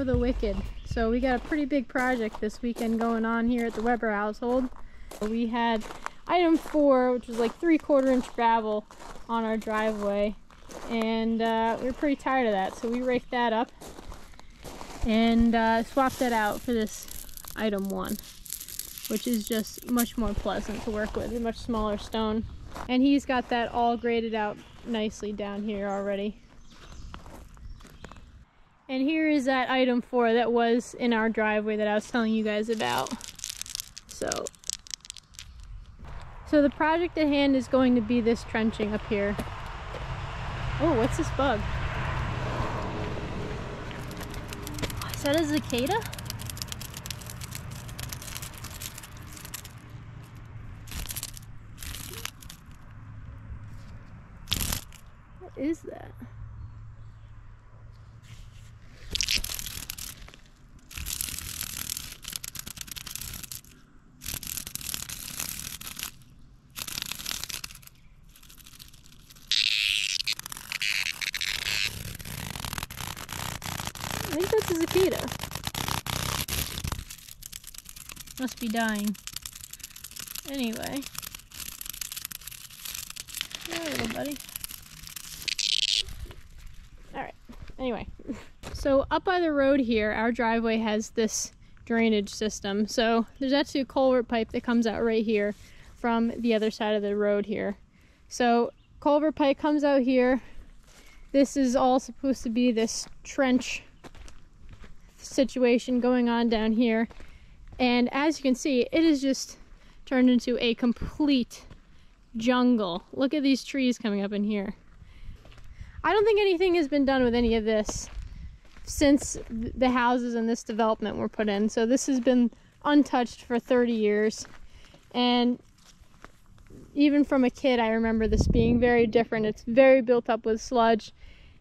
for the wicked. So we got a pretty big project this weekend going on here at the Weber household. We had item 4, which was like 3/4 inch gravel on our driveway, and we were pretty tired of that, so we raked that up and swapped that out for this item 1, which is just much more pleasant to work with, a much smaller stone. And he's got that all graded out nicely down here already. And here is that item 4 that was in our driveway that I was telling you guys about. So the project at hand is going to be this trenching up here. Oh, what's this bug? Is that a cicada? What is that? I think that's a cicada. Must be dying. Anyway. Yeah, little buddy. Alright. Anyway. So up by the road here, our driveway has this drainage system. So there's actually a culvert pipe that comes out right here from the other side of the road here. So culvert pipe comes out here. This is all supposed to be this trench situation going on down here, and as you can see, it is just turned into a complete jungle. Look at these trees coming up in here. I don't think anything has been done with any of this since the houses in this development were put in, so this has been untouched for 30 years, and even from a kid I remember this being very different. It's very built up with sludge.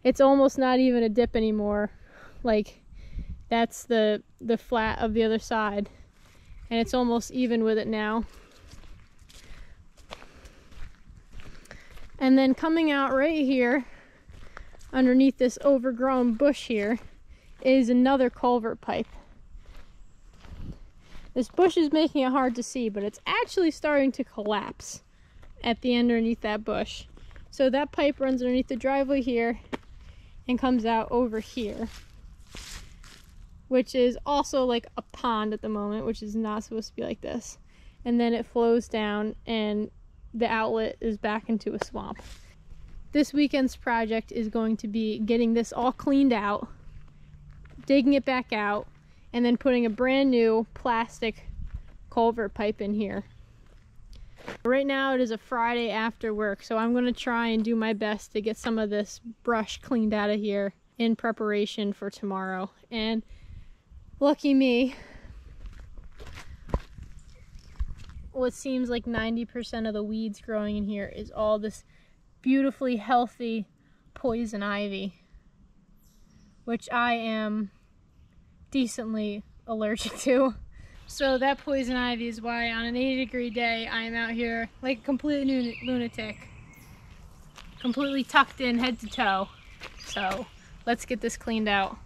It's almost not even a dip anymore. Like, that's the flat of the other side, and it's almost even with it now. And then coming out right here underneath this overgrown bush here is another culvert pipe. This bush is making it hard to see, but it's actually starting to collapse at the end underneath that bush. So that pipe runs underneath the driveway here and comes out over here, which is also like a pond at the moment, which is not supposed to be like this. And then it flows down and the outlet is back into a swamp. This weekend's project is going to be getting this all cleaned out, digging it back out, and then putting a brand new plastic culvert pipe in here. Right now it is a Friday after work, so I'm going to try and do my best to get some of this brush cleaned out of here in preparation for tomorrow. And lucky me, what seems like 90% of the weeds growing in here is all this beautifully healthy poison ivy, which I am decently allergic to. So that poison ivy is why on an 80-degree day I am out here like a complete lunatic, completely tucked in head to toe. So let's get this cleaned out.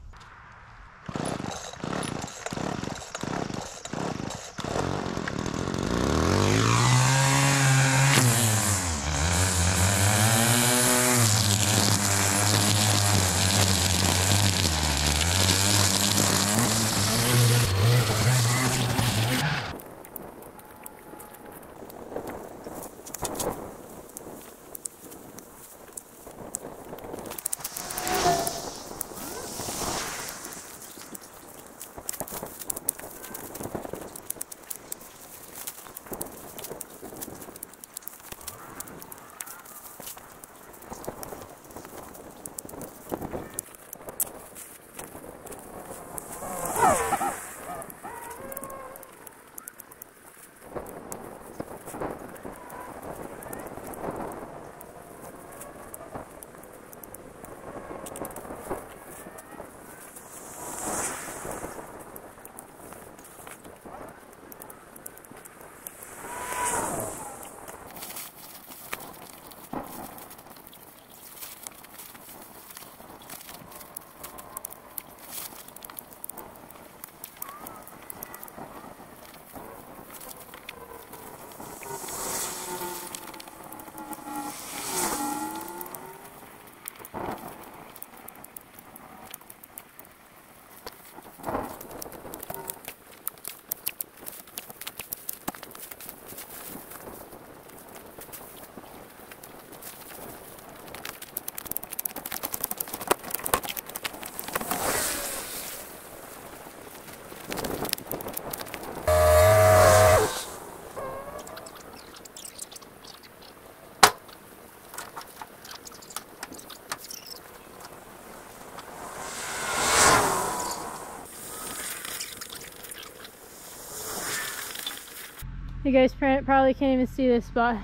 You guys probably can't even see this, but I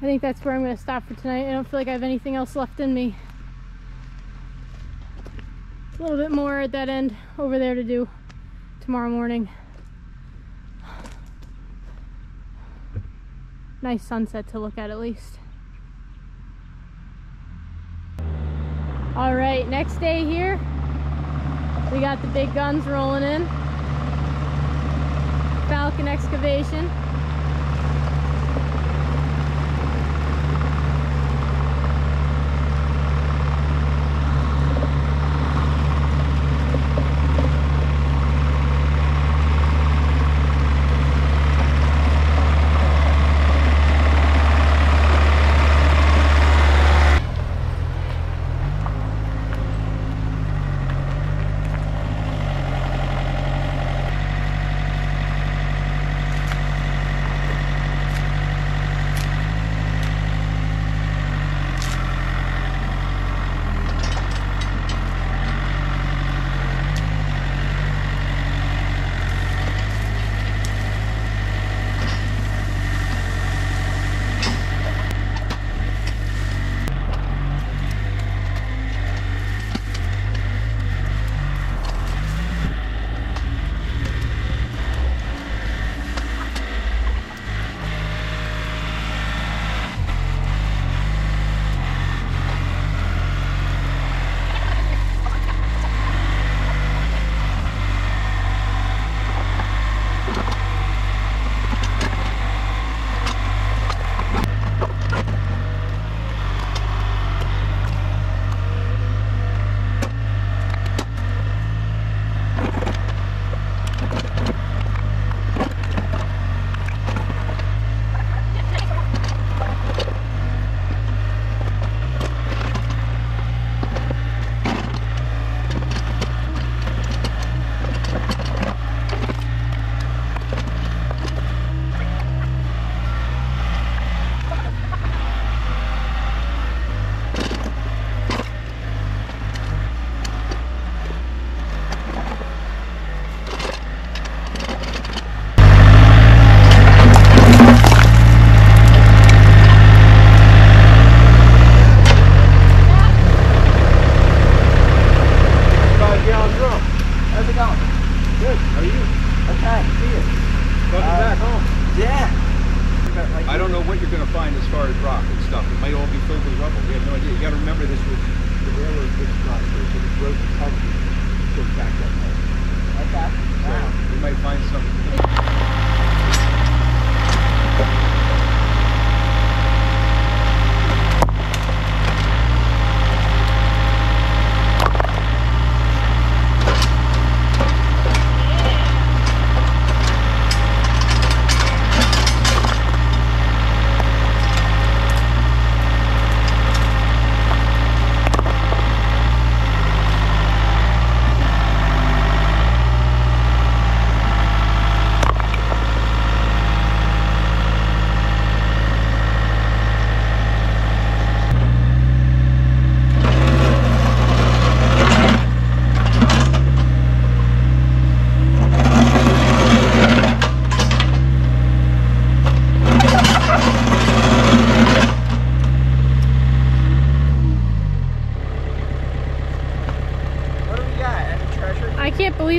think that's where I'm going to stop for tonight. I don't feel like I have anything else left in me. A little bit more at that end over there to do tomorrow morning. Nice sunset to look at least. Alright, next day here. We got the big guns rolling in. Falcon X-cavation.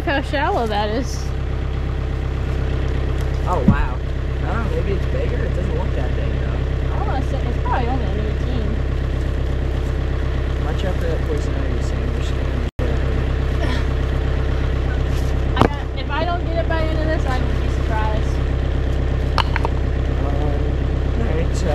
How shallow that is. Oh wow. I don't know, maybe it's bigger. It doesn't look that big though. I want to say it's probably only an 18. Watch out for that poison ivy sandwich. If I don't get it by the end of this, I would be surprised. Alright, so.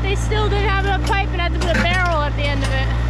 they still didn't have enough pipe and had to put a barrel at the end of it.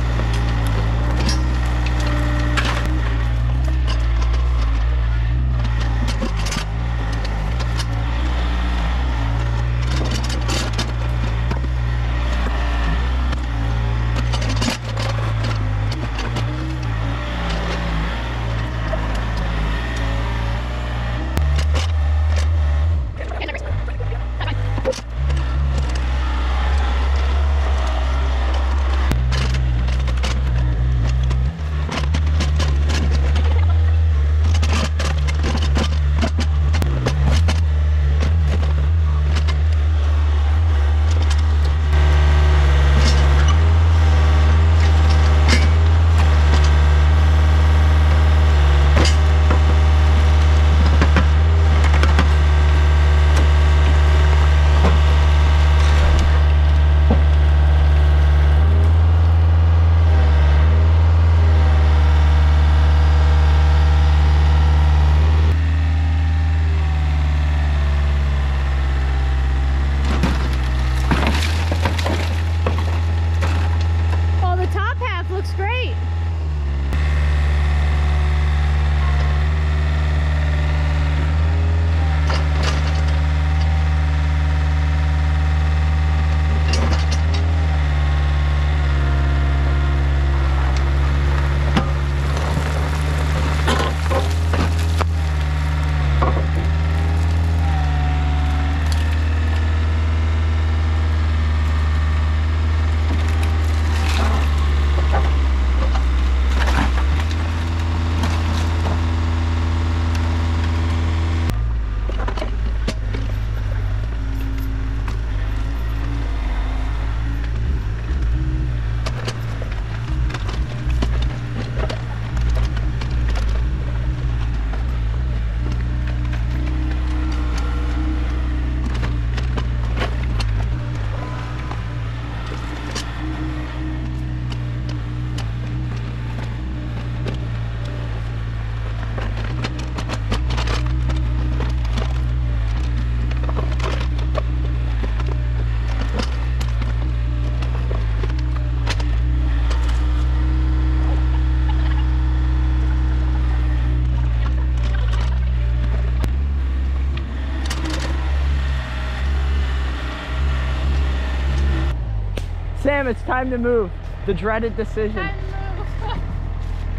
Sam, it's time to move. The dreaded decision. Time to move.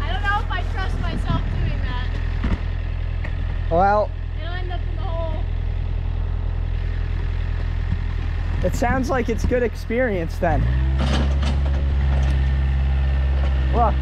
I don't know if I trust myself doing that. Well, It'll end up in the hole. it sounds like it's good experience then. Look.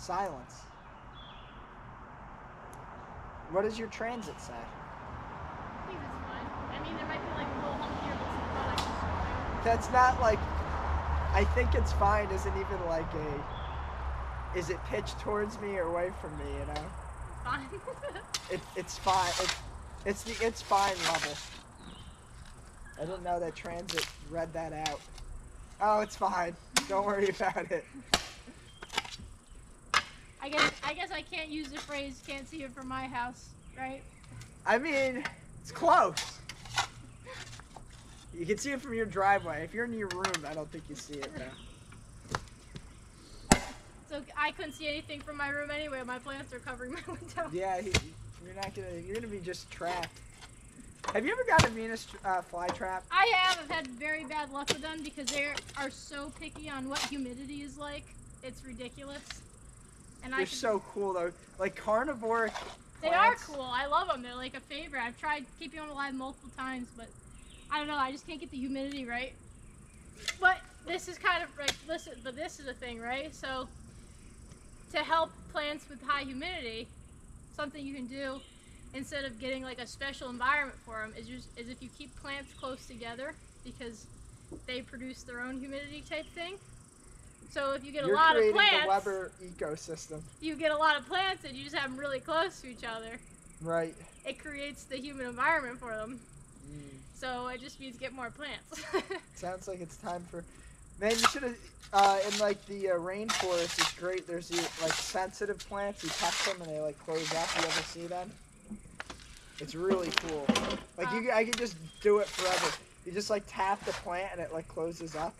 Silence. What does your transit say? I think it's fine. I mean, there might be like a little hump here, but it's not actually. That's not like, I think it's fine isn't even like a, is it pitched towards me or away from me, you know? Fine. It's fine. It's fine level. I didn't know that transit read that out. Oh, it's fine. Don't worry about it. I guess I can't use the phrase "can't see it from my house," right? I mean, it's close. You can see it from your driveway. If you're in your room, I don't think you see it though. So I couldn't see anything from my room anyway. My plants are covering my window. Yeah, you're gonna be just trapped. Have you ever got a Venus fly trap? I have. I've had very bad luck with them because they are so picky on what humidity is like. It's ridiculous. And They're so cool though. Like carnivore plants. They are cool. I love them. They're like a favorite. I've tried keeping them alive multiple times, but I don't know. I just can't get the humidity right. But this is kind of like, listen, but this is a thing, right? So to help plants with high humidity, something you can do instead of getting like a special environment for them is if you keep plants close together because they produce their own humidity type thing. So if you get a lot of plants, you're creating the Weber ecosystem. You get a lot of plants and you just have them really close to each other. Right. It creates the humid environment for them. So it just means get more plants. Sounds like it's time for. Man, you should have. In like the rainforest, it's great. There's the like sensitive plants. You touch them and they like close up. You ever see them? It's really cool. Like I could just do it forever. You just like tap the plant and it like closes up.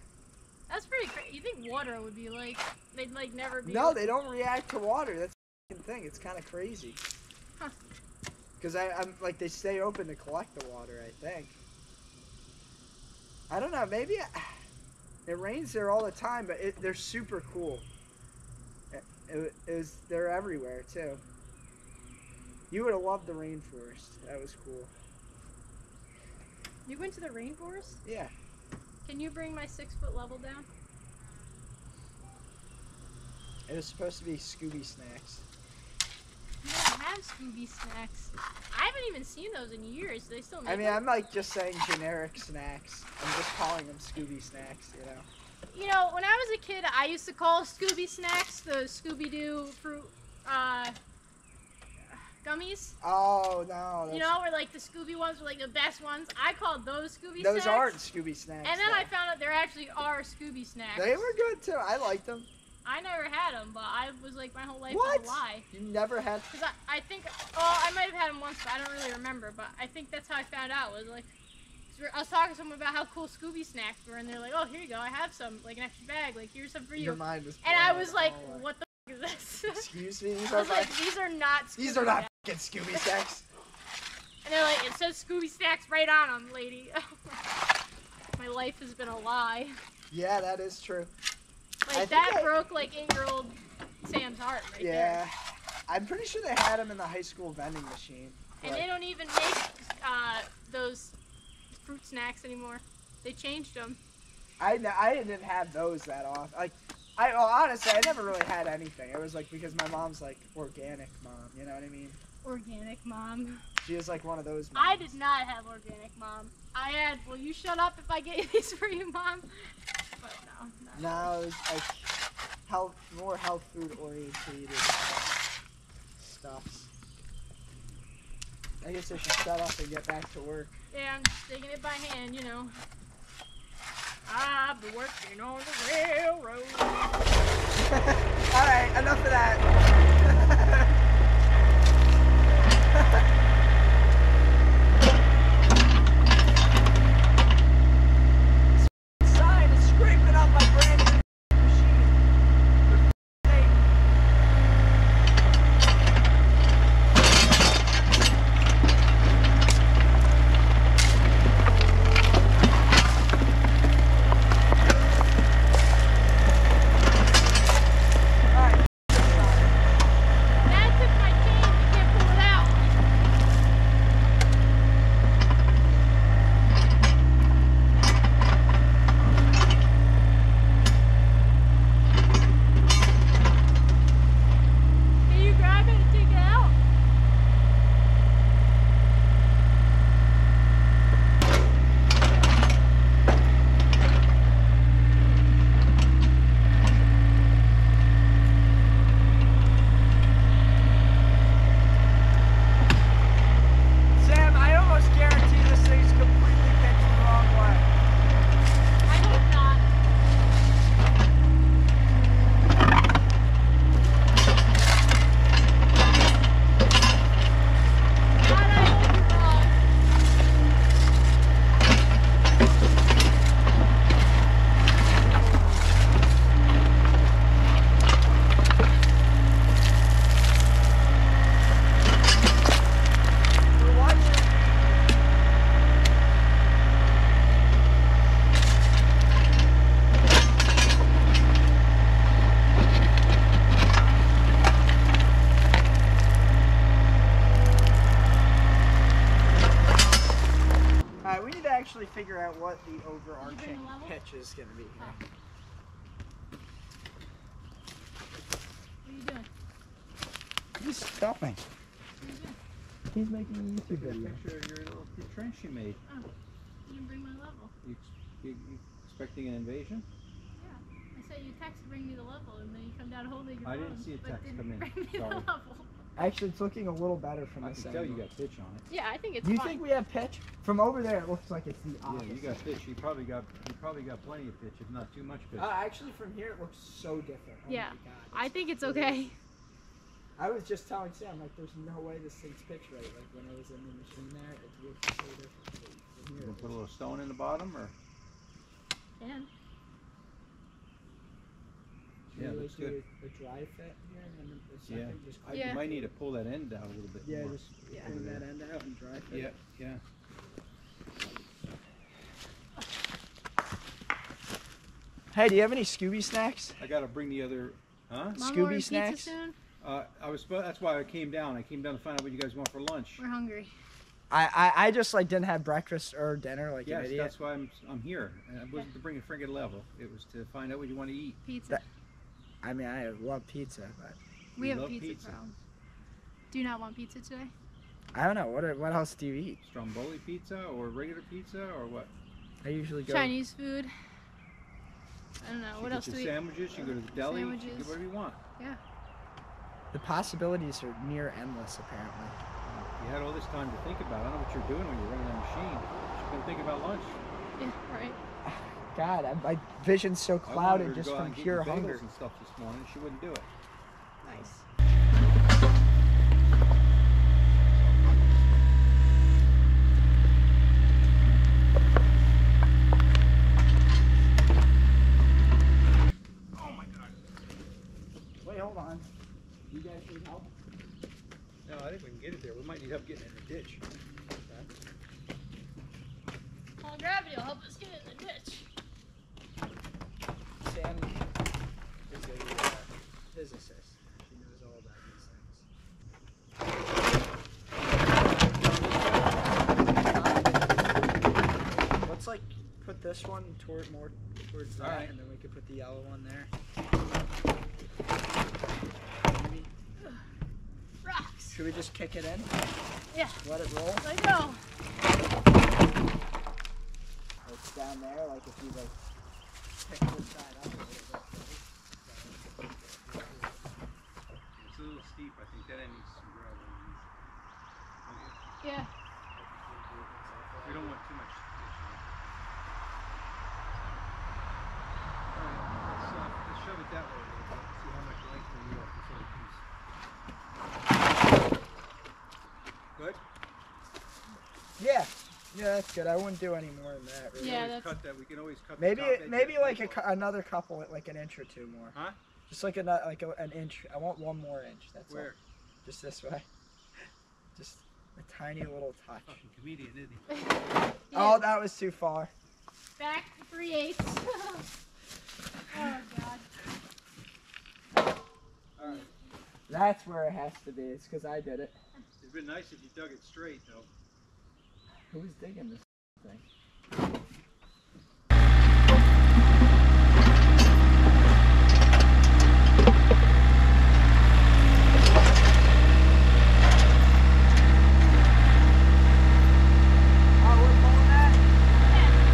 That's pretty crazy. You think water would be like, they'd like never be. No, they don't react to water. That's the thing. It's kind of crazy. Huh. Because I'm like, they stay open to collect the water, I think. I don't know. Maybe it rains there all the time, but they're super cool. They're everywhere, too. You would have loved the rainforest. That was cool. You went to the rainforest? Yeah. Can you bring my 6-foot level down? It was supposed to be Scooby snacks. You don't have Scooby snacks. I haven't even seen those in years. Do they still make them? I'm like just saying generic snacks. I'm just calling them Scooby snacks, you know. You know, when I was a kid, I used to call Scooby snacks the Scooby-Doo fruit gummies. Oh, no. You know, where like the Scooby ones were like the best ones. I called those Scooby snacks. Those aren't Scooby snacks. And then I found out there actually are Scooby snacks. They were good too. I liked them. I never had them, but I was like, my whole life What? was a lie. You never had? Because I think, I might have had them once, but I don't really remember. But I think that's how I found out. Was like, I was talking to someone about how cool Scooby snacks were, and they're like, oh, here you go, I have some, like an extra bag, like here's some for you. Your mind was and I was like, what the f is this? Excuse me, I was like, these are not Scooby These are not snacks. fucking Scooby snacks. And they're like, it says Scooby snacks right on them, lady. My life has been a lie. Yeah, that is true. Like, that broke, like, 8-year-old Sam's heart right there. Yeah. I'm pretty sure they had them in the high school vending machine. And they don't even make those fruit snacks anymore. They changed them. I didn't have those that often. Like, honestly, I never really had anything. It was like because my mom's like organic mom. You know what I mean? Organic mom. She was like one of those moms. I did not have organic mom. I had, will you shut up if I get these for you, mom? But no. No, it was like more health food oriented stuffs. I guess I should shut up and get back to work. Yeah, I'm just taking it by hand, you know. I've been working on the railroad. Alright, enough of that. Sign is scraping up my brand new machine. Dad took my chain, you can't pull it out. figure out what the overarching bring the level? pitch is going to be here. Oh. What are you doing? He's stopping. What are you doing? He's making a YouTube Take a video. picture of your little trench you made. Oh, you didn't bring my level. You expecting an invasion? Yeah. I said you text to bring me the level, and then you come down holding your I phone. didn't see a but text didn't come in. bring me the Sorry. level. Actually, it's looking a little better from I this can tell you angle. got pitch on it. Yeah, I think it's Do you fine. think we have pitch? From over there, it looks like it's the Yeah, opposite. you got pitch. You probably got plenty of pitch, if not too much pitch. Actually, from here, it looks so different. Oh Yeah. my God. I think it's okay. I was just telling Sam, like, there's no way this thing's pitched right. Like, when I was in the machine there, it looks so different. From You here, gonna put a little stone in the bottom, or? Yeah. Yeah, Maybe, looks like, good. do a dry fit here, and then the Yeah. second just Yeah. You might need to pull that end out a little bit yeah, more. just bring that end out and dry fit. Yeah. Hey, do you have any Scooby snacks? I gotta bring the other, huh? Mom Scooby ordering snacks? Pizza soon? That's why I came down. I came down to find out what you guys want for lunch. We're hungry. I just like didn't have breakfast or dinner like Yes, an idiot. that's why I'm here. And it wasn't to bring a friggin' level. It was to find out what you want to eat. Pizza. I mean, I love pizza, but We You have a love pizza, pizza. problem. Do you not want pizza today? I don't know. What else do you eat? Stromboli pizza or regular pizza or what? I usually go. Chinese food. I don't know. You What get else do your we? sandwiches, you go to the deli, you Sandwiches. get whatever you want. The possibilities are near endless, apparently. You had all this time to think about it. I don't know what you're doing when you're running that machine. You're going to think about lunch. Yeah, right. God, my vision's so I wanted her clouded to just go out from and get pure you bagels hunger. and stuff this morning. She wouldn't do it. Nice. Wait, hold on. You guys need help? No, I think we can get it there. We might need help getting it in the ditch. Well, gravity will help us get in the ditch. Sam is a physicist. She knows all about these things. Let's like put this one more towards that, Alright. and then we could put the yellow one there. Rocks. Should we just kick it in? Yeah. Let it roll? Let go. It's down there, like if you like pick this side up a little bit. It's a little steep. I think that end needs some gravel. Yeah. We don't want too much ditch in it. Let's shove it that way a little bit. See how much length we need off this other piece. Good? Yeah, that's good. I wouldn't do any more than that. Really. Yeah, Always that's- cut that. We can always cut Maybe the top edge maybe of like the another couple, like an inch or two more. Huh? Just like an inch. I want one more inch. That's all. Where? Just this way. Just a tiny little touch. Fucking comedian, isn't he? Oh, that was too far. Back 3/8. Oh God. Alright. That's where it has to be. It's because I did it. It'd been nice if you dug it straight, though. Who's digging this thing? Oh, we're pulling that?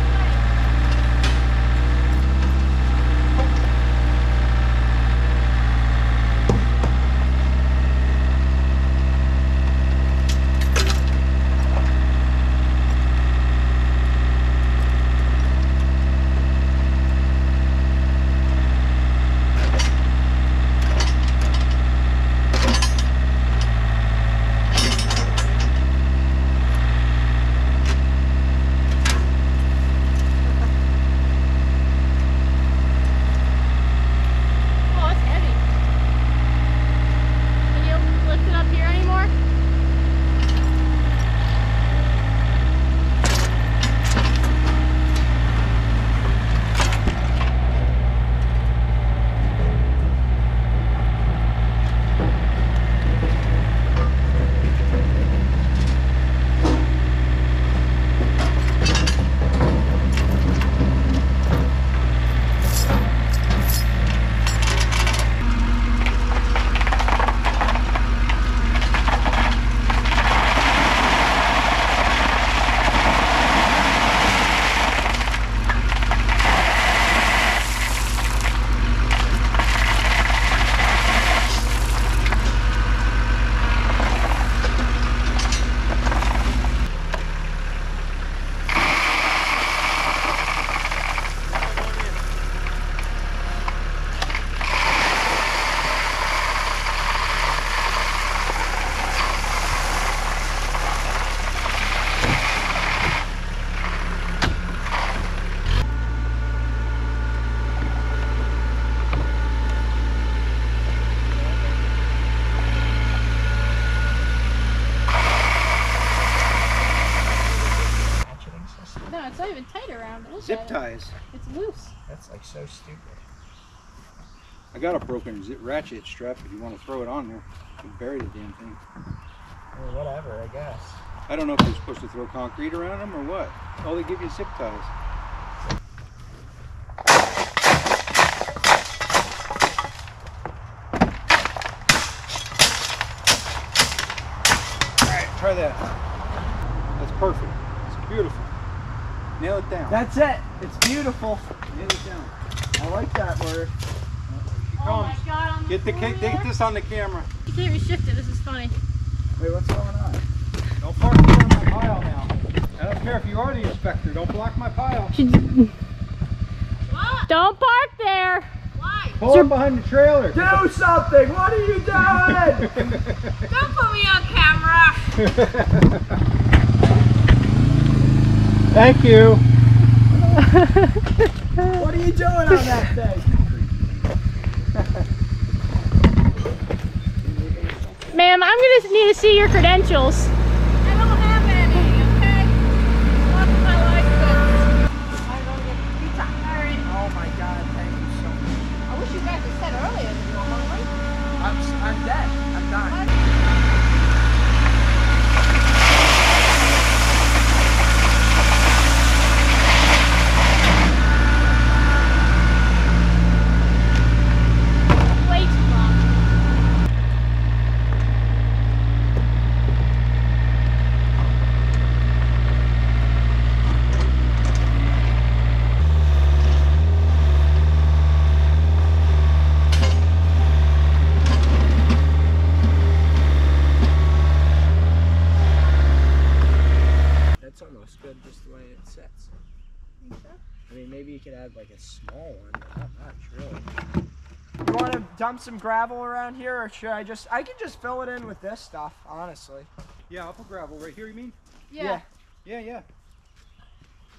look Zip at it. ties. It's loose. That's like so stupid. I got a broken ratchet strap if you want to throw it on there. You can bury the damn thing. Or whatever, I guess. I don't know if you're supposed to throw concrete around them or what. Oh, they give you zip ties. Alright, try that. That's perfect. It's beautiful. Nail it down. That's it. It's beautiful. Nail it down. I like that word. She Oh my comes. god, on the Get floor get this on the camera. You can't even shift it, this is funny. Wait, what's going on? Don't park in front of my pile now. I don't care if you are the inspector. Don't block my pile. What? Don't park there! Why? Pull up behind the trailer. Do something! What are you doing? Don't put me on camera! Thank you. What are you doing on that thing? Ma'am, I'm gonna need to see your credentials. I don't have any, okay? Lost my license. I'm gonna get pizza. Alright. Oh my god, thank you so much. I wish you guys had said earlier that you were hungry. I'm dead. I'm dying. Way too long. That's almost good just the way it sits. I mean, maybe you could add like a small one, but not much really. You want to dump some gravel around here, or should I can just fill it in with this stuff, honestly. Yeah, I'll put gravel right here, you mean? Yeah. Yeah.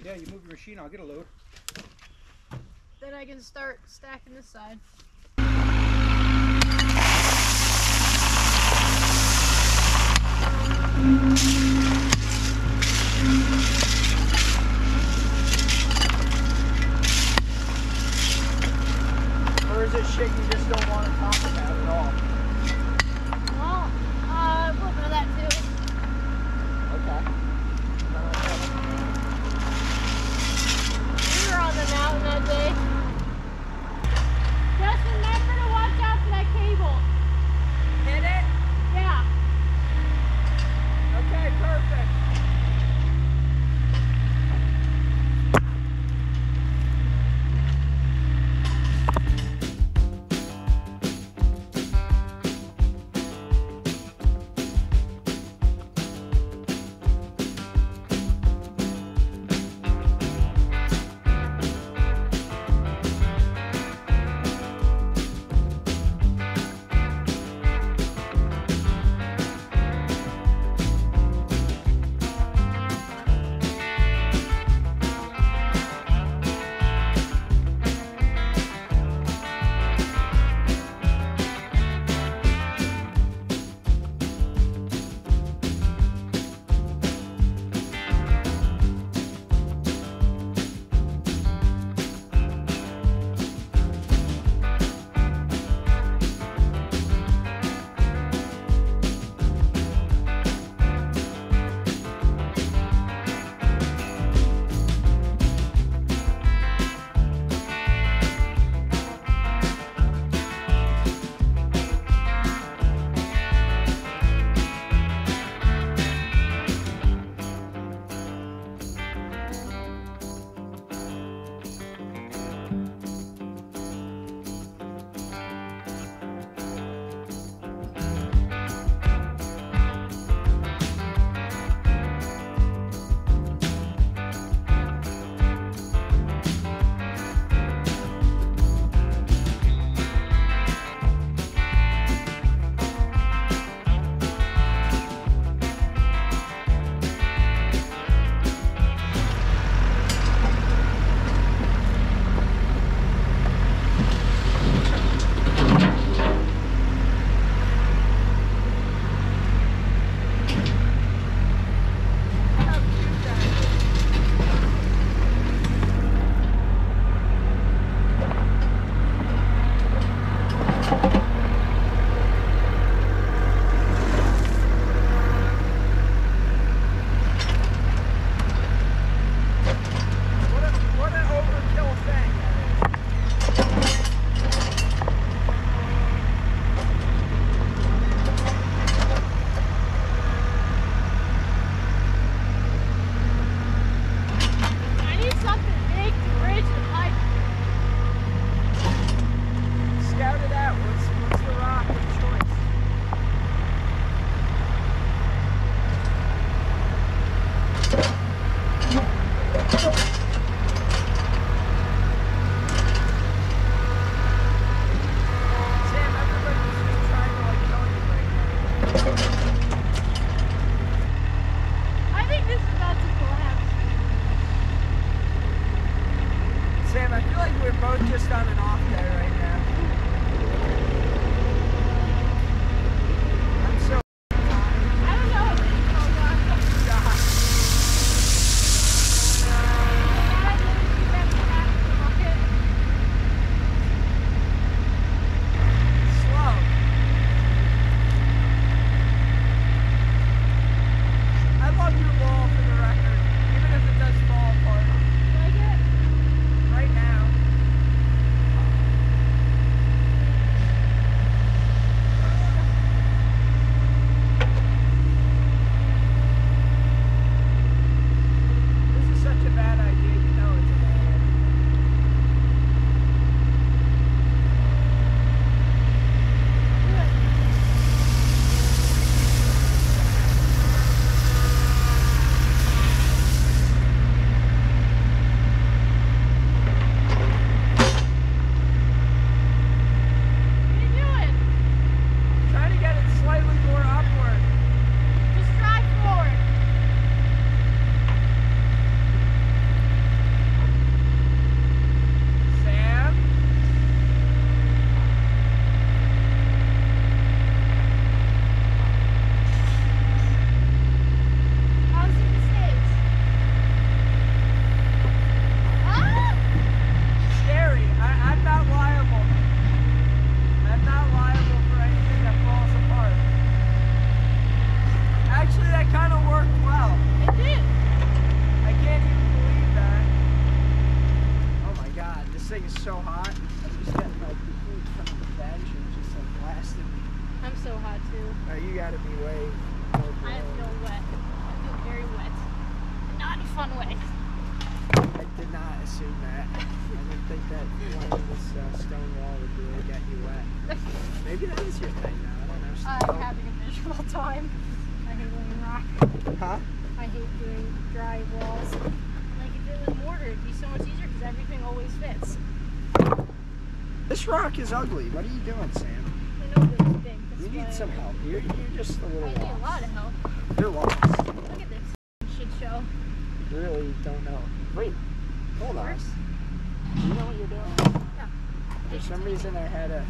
Yeah, you move your machine, I'll get a load. Then I can start stacking this side. Or is it shit you just don't want to talk about at all? Well, a little bit of that too. Okay. We were on the mountain that day. Just remember to watch out for that cable. Hit it? Yeah. Okay, perfect. both just on an off day right now. I'm so I don't know if it's called God. Slow. I love your wall for the record, even if it does fall apart. Like it? Right now. This is such a bad idea, you know it's a bad idea. What are you doing? Trying to get it slightly more upward. Just drive forward. Sam? How's the mistakes? Ah! Scary. I'm not liable. I'm not liable for anything that falls apart. Actually, that kind of worked well. It did. I can't even believe that. Oh my god, this thing is so hot. I'm just getting like the heat from the bench and just like blasting me. I'm so hot too. You gotta be way more I blown. feel wet. I feel very wet. Not in a fun way. I did not assume that. I didn't think that laying this stone wall would really get you wet. Maybe that is your thing now. I don't know. I'm having a miserable time. I hate laying rock. Huh? I hate doing dry walls. Like if it was mortar, it'd be so much easier because everything always fits. This rock is ugly. What are you doing, Sam? I know that it's big. You That's need why some help. You're just a little I need a lost. lot of help. You're lost. Look at this shit show. You really don't know. Wait, hold on. Worse. Do you know what you're doing? Yeah. For some reason, I had a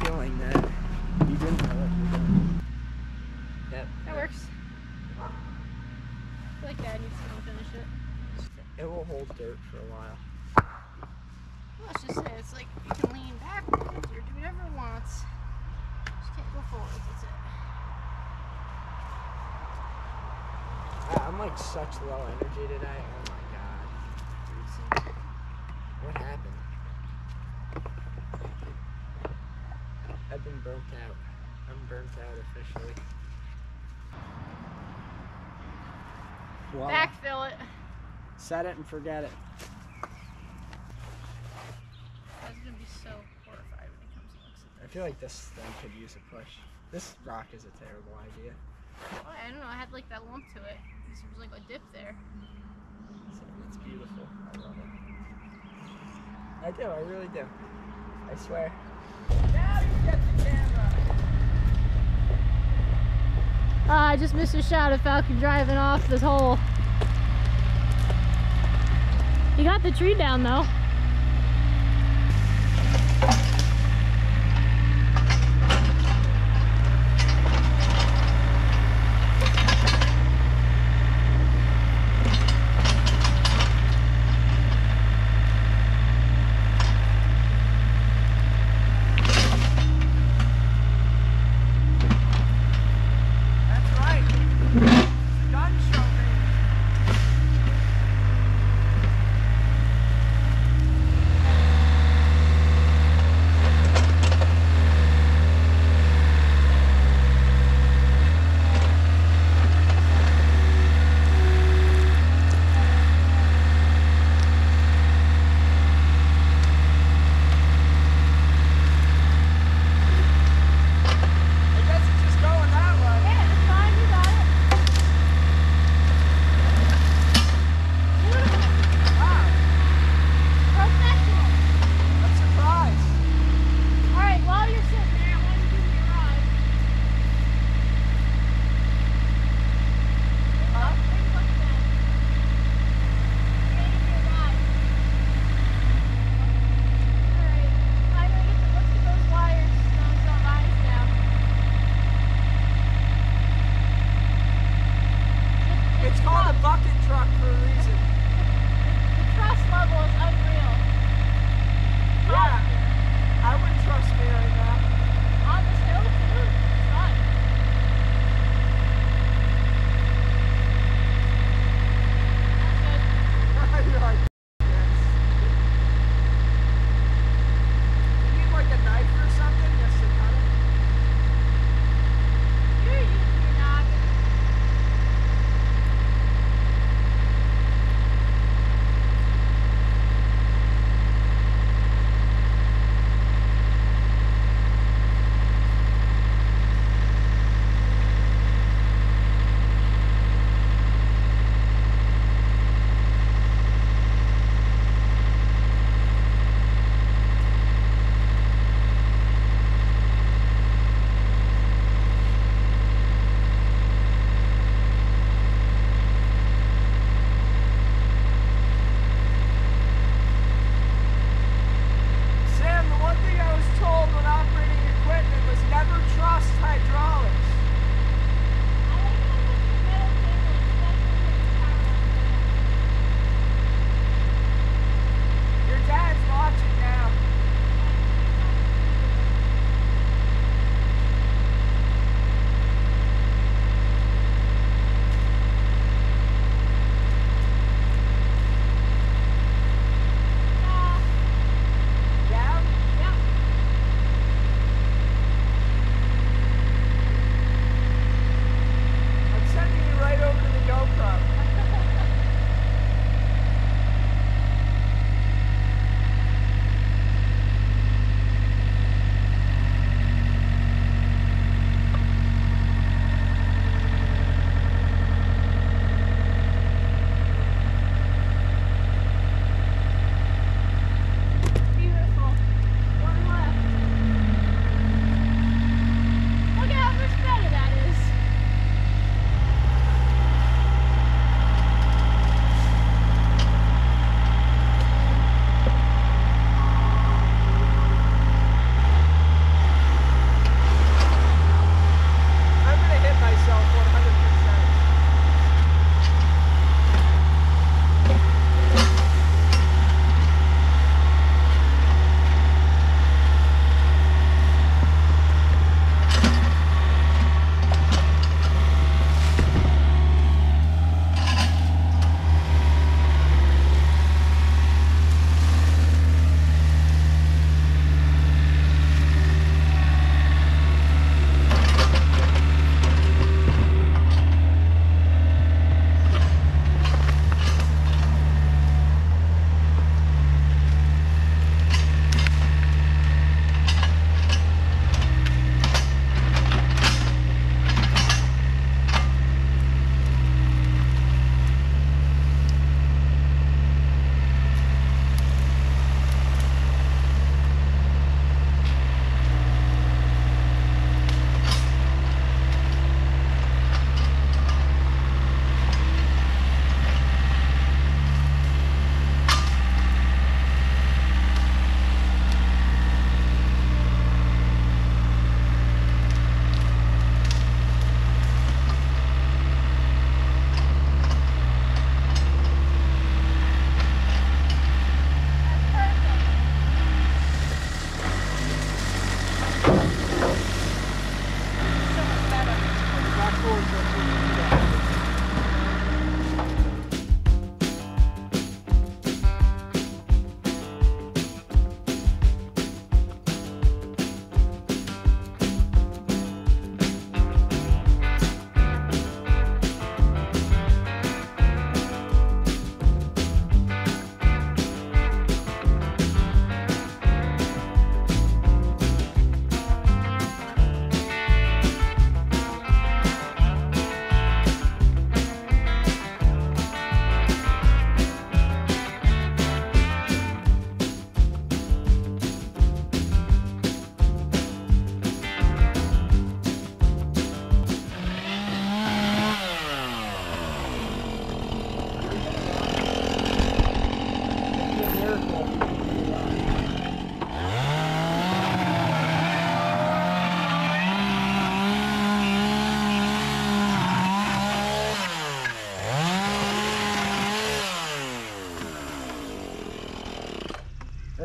feeling that you didn't know what you were doing. Yep. That works. I feel like Dad needs to finish it. It will hold dirt for a while. Well, let's just say it's like you can lean backwards or do whatever it wants. Just can't go forwards. That's it. I'm like such low energy today. Oh my god. What happened? I've been burnt out. I'm burnt out officially. Voila. Backfill it. Set it and forget it. That's gonna be so horrified when it comes to looks at I feel like this thing could use a push. This rock is a terrible idea. Oh, I don't know. I had like that lump to it. There was like a dip there. It's beautiful. I love it. I do. I really do. I swear. Now you get the camera. I just missed a shot of Falcon driving off this hole. You got the tree down though.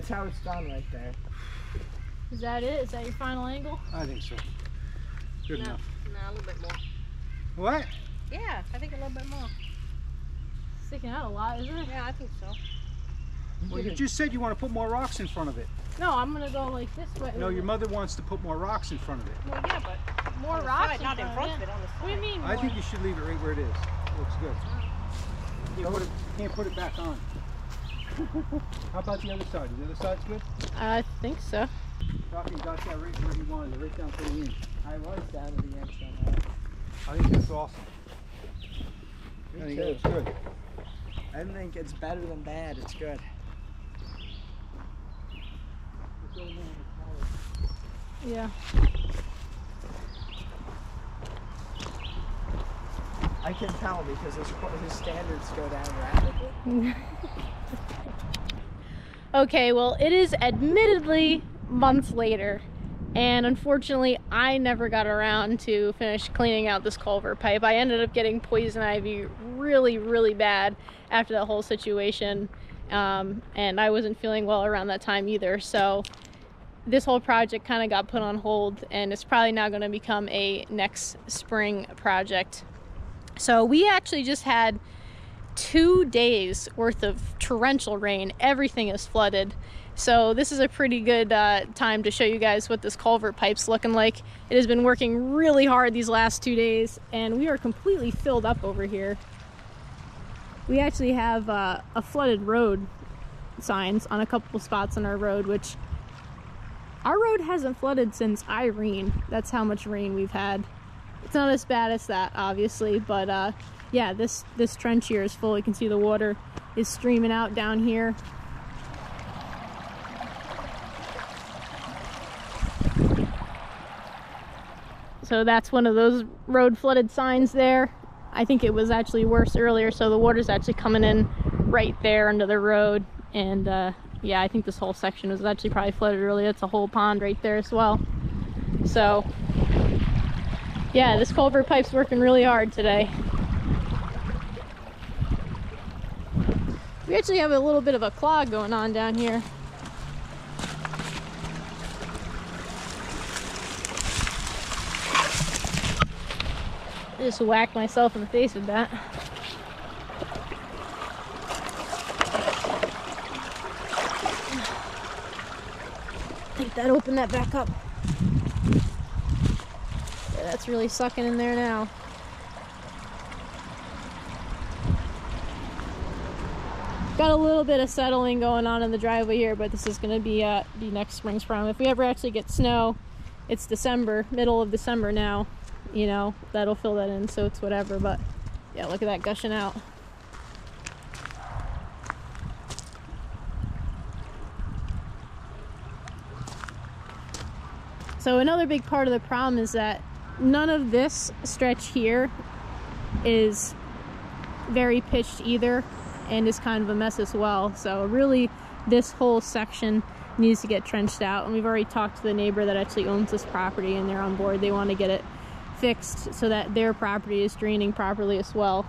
That's how it's done right there. Is that it? Is that your final angle? I think so. Good enough. No, a little bit more. What? Yeah, I think a little bit more. Sticking out a lot, isn't it? Yeah, I think so. Well, you just said you want to put more rocks in front of it. No, I'm gonna go like this way. No, your mother wants to put more rocks in front of it. Well, yeah, but more on the rocks side, not in front of it, on the side. What do you mean? I think you should leave it right where it is. It looks good. Can't put it back on. How about the other side? The other side's good? I think so. Rocky got that right where he wanted it, right down to the end. I was down to the inch on that. I think that's awesome. I think too. it looks good. I think it's better than bad. It's good. Yeah. I can tell because his standards go down rapidly. Okay, well, it is admittedly months later, and unfortunately, I never got around to finish cleaning out this culvert pipe. I ended up getting poison ivy really, really bad after that whole situation, and I wasn't feeling well around that time either, so this whole project kind of got put on hold, and it's probably now going to become a next spring project. So we actually just had 2 days worth of torrential rain. Everything is flooded. So this is a pretty good time to show you guys what this culvert pipe's looking like. It has been working really hard these last 2 days, and we are completely filled up over here. We actually have a flooded road signs on a couple spots on our road, which our road hasn't flooded since Irene. That's how much rain we've had. It's not as bad as that, obviously, but yeah, this trench here is full. You can see the water is streaming out down here. So that's one of those road flooded signs there. I think it was actually worse earlier, so the water's actually coming in right there under the road. And yeah, I think this whole section was actually probably flooded earlier. It's a whole pond right there as well. So yeah, this culvert pipe's working really hard today. We actually have a little bit of a clog going on down here. I just whacked myself in the face with that. I think that opened that back up. Yeah, that's really sucking in there now. Got a little bit of settling going on in the driveway here, but this is going to be next spring's problem. If we ever actually get snow, it's December, middle of December now, you know, that'll fill that in, so it's whatever. But yeah, look at that gushing out. So another big part of the problem is that none of this stretch here is very pitched either, and is kind of a mess as well. So really this whole section needs to get trenched out, and we've already talked to the neighbor that actually owns this property, and they're on board. They want to get it fixed so that their property is draining properly as well.